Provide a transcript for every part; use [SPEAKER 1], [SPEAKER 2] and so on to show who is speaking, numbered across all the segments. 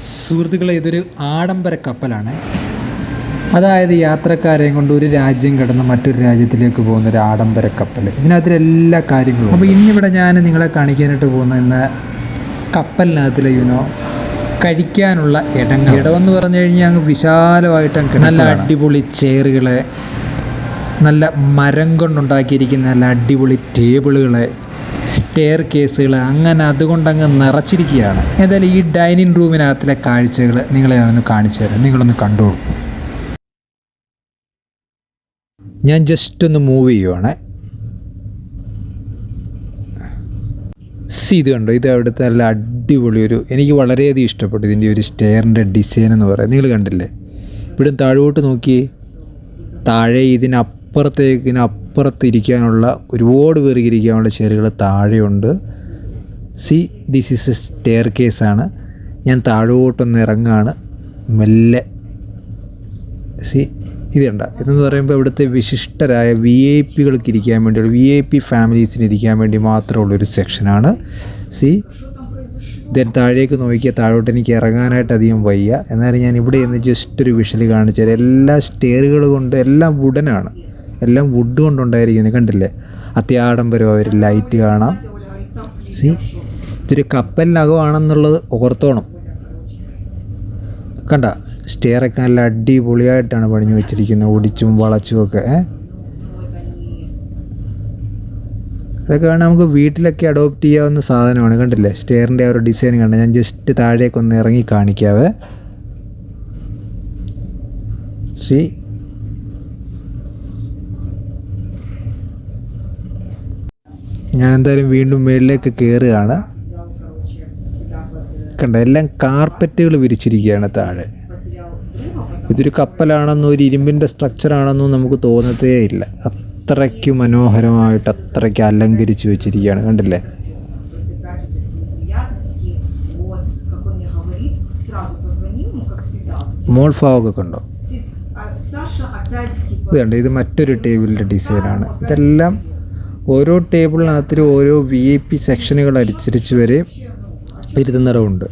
[SPEAKER 1] സുഹൃത്തുക്കളെ, ഇതൊരു ആഡംബര കപ്പലാണ്. അതായത് യാത്രക്കാരെയും കൊണ്ട് ഒരു രാജ്യം കടന്ന് മറ്റൊരു രാജ്യത്തിലേക്ക് പോകുന്ന ഒരു ആഡംബര കപ്പൽ. ഇതിനകത്തിൽ എല്ലാ കാര്യങ്ങളും. അപ്പോൾ ഇന്നിവിടെ ഞാൻ നിങ്ങളെ കാണിക്കാനായിട്ട് പോകുന്ന ഇന്ന് കപ്പലിനകത്തിലെ കഴിക്കാനുള്ള ഇടമെന്ന് പറഞ്ഞു കഴിഞ്ഞാൽ അങ്ങ് വിശാലമായിട്ട് നല്ല അടിപൊളി ചെയറുകളെ, നല്ല മരം കൊണ്ടുണ്ടാക്കിയിരിക്കുന്ന നല്ല അടിപൊളി ടേബിളുകളെ, സ്റ്റെയർ കേസുകൾ, അങ്ങനെ അതുകൊണ്ടങ്ങ് നിറച്ചിരിക്കുകയാണ്. എന്തായാലും ഈ ഡൈനിങ് റൂമിനകത്തിലെ കാഴ്ചകൾ നിങ്ങളെ ഒന്ന് കാണിച്ചു തരാം. നിങ്ങളൊന്ന് കണ്ടോളൂ. ഞാൻ ജസ്റ്റ് ഒന്ന് മൂവ് ചെയ്യുവാണ്. ഇത് കണ്ടോ, ഇത് അവിടുത്തെ നല്ല അടിപൊളി എനിക്ക് വളരെയധികം ഇഷ്ടപ്പെട്ടു ഇതിൻ്റെ ഒരു സ്റ്റെയറിൻ്റെ ഡിസൈൻ എന്ന് പറയാം. നിങ്ങൾ കണ്ടില്ലേ? ഇവിടെ താഴോട്ട് നോക്കിയേ, താഴെ ഇതിനപ്പുറത്ത് ഇരിക്കാനുള്ള ഒരുപാട് പേർക്ക് ഇരിക്കാനുള്ള ചെയറുകൾ താഴെയുണ്ട്. ദിസ് ഈസ് എ സ്റ്റെയർ കേസാണ്. ഞാൻ താഴോട്ടൊന്ന് ഇറങ്ങാണ് മെല്ലെ. ഇത് കണ്ട, ഇതെന്ന് പറയുമ്പോൾ ഇവിടുത്തെ വിശിഷ്ടരായ VIP ഇരിക്കാൻ വേണ്ടിയുള്ള VIP ഫാമിലീസിന് ഇരിക്കാൻ വേണ്ടി മാത്രമുള്ളൊരു സെക്ഷനാണ്. താഴേക്ക് നോക്കിയാൽ താഴോട്ട് എനിക്ക് ഇറങ്ങാനായിട്ട് അധികം വയ്യ. എന്നാലും ഞാൻ ഇവിടെ നിന്ന് ജസ്റ്റ് ഒരു വിഷ്വൽ കാണിച്ചു തരാം. എല്ലാ സ്റ്റെയറുകൾ കൊണ്ട് എല്ലാം വുഡനാണ്, എല്ലാം വുഡ് കൊണ്ടുണ്ടായിരിക്കുന്നത്. കണ്ടില്ലേ? അത്യാഡംബരമായ ഒരു ലൈറ്റ് കാണാം. ഇതൊരു കപ്പലിനകമാണെന്നുള്ളത് ഓർത്തോണം. കണ്ട, സ്റ്റെയറൊക്കെ നല്ല അടിപൊളിയായിട്ടാണ് പണിഞ്ഞു വെച്ചിരിക്കുന്നത്, ഒടിച്ചും വളച്ചുമൊക്കെ. അതൊക്കെ വേണം നമുക്ക് വീട്ടിലൊക്കെ അഡോപ്റ്റ് ചെയ്യാവുന്ന സാധനമാണ്. കണ്ടില്ലേ സ്റ്റെയറിൻ്റെ ആ ഒരു ഡിസൈൻ കണ്ട. ഞാൻ ജസ്റ്റ് താഴേക്കൊന്ന് ഇറങ്ങി കാണിക്കാവേ. ഞാൻ എന്തായാലും വീണ്ടും മുകളിലേക്ക് കയറുകയാണ്. കണ്ട, എല്ലാം കാർപ്പറ്റുകൾ വിരിച്ചിരിക്കുകയാണ് താഴെ. ഇതൊരു കപ്പലാണെന്നോ ഒരു ഇരുമ്പിൻ്റെ സ്ട്രക്ചറാണെന്നോ നമുക്ക് തോന്നത്തേ ഇല്ല. അത്രയ്ക്ക് മനോഹരമായിട്ട് അത്രയ്ക്ക് അലങ്കരിച്ച് വെച്ചിരിക്കുകയാണ്. കണ്ടില്ലേ? മോൾ ഭാഗമൊക്കെ കണ്ടോ? ഇത് കണ്ടോ, ഇത് മറ്റൊരു ടേബിളിൻ്റെ ഡിസൈനാണ്. ഇതെല്ലാം ഓരോ ടേബിളിനകത്തും ഓരോ VIP സെക്ഷനുകൾ അനുസരിച്ച് വരെ ഇരുത്തുന്നിടമുണ്ട്.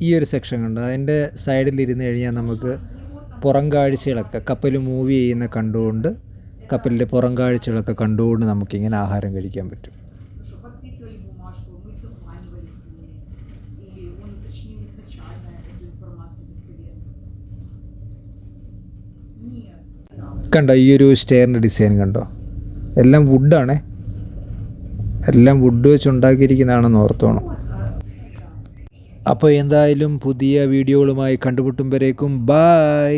[SPEAKER 1] ഈ ഒരു സെക്ഷൻ കണ്ടോ, അതിൻ്റെ സൈഡിൽ ഇരുന്ന് കഴിഞ്ഞാൽ നമുക്ക് പുറം കാഴ്ചകളൊക്കെ, കപ്പൽ മൂവ് ചെയ്യുന്ന കണ്ടുകൊണ്ട്, കപ്പലിൻ്റെ പുറം കാഴ്ചകളൊക്കെ കണ്ടുകൊണ്ട് നമുക്കിങ്ങനെ ആഹാരം കഴിക്കാൻ പറ്റും. കണ്ടോ ഈ ഒരു സ്റ്റെയറിൻ്റെ ഡിസൈൻ കണ്ടോ? എല്ലാം വുഡാണേ, എല്ലാം വുഡ് വെച്ചുണ്ടാക്കിയിരിക്കുന്നതാണെന്ന് ഓർത്തോണം. അപ്പോൾ എന്തായാലും പുതിയ വീഡിയോകളുമായി കണ്ടുമുട്ടുമ്പോഴേക്കും ബൈ.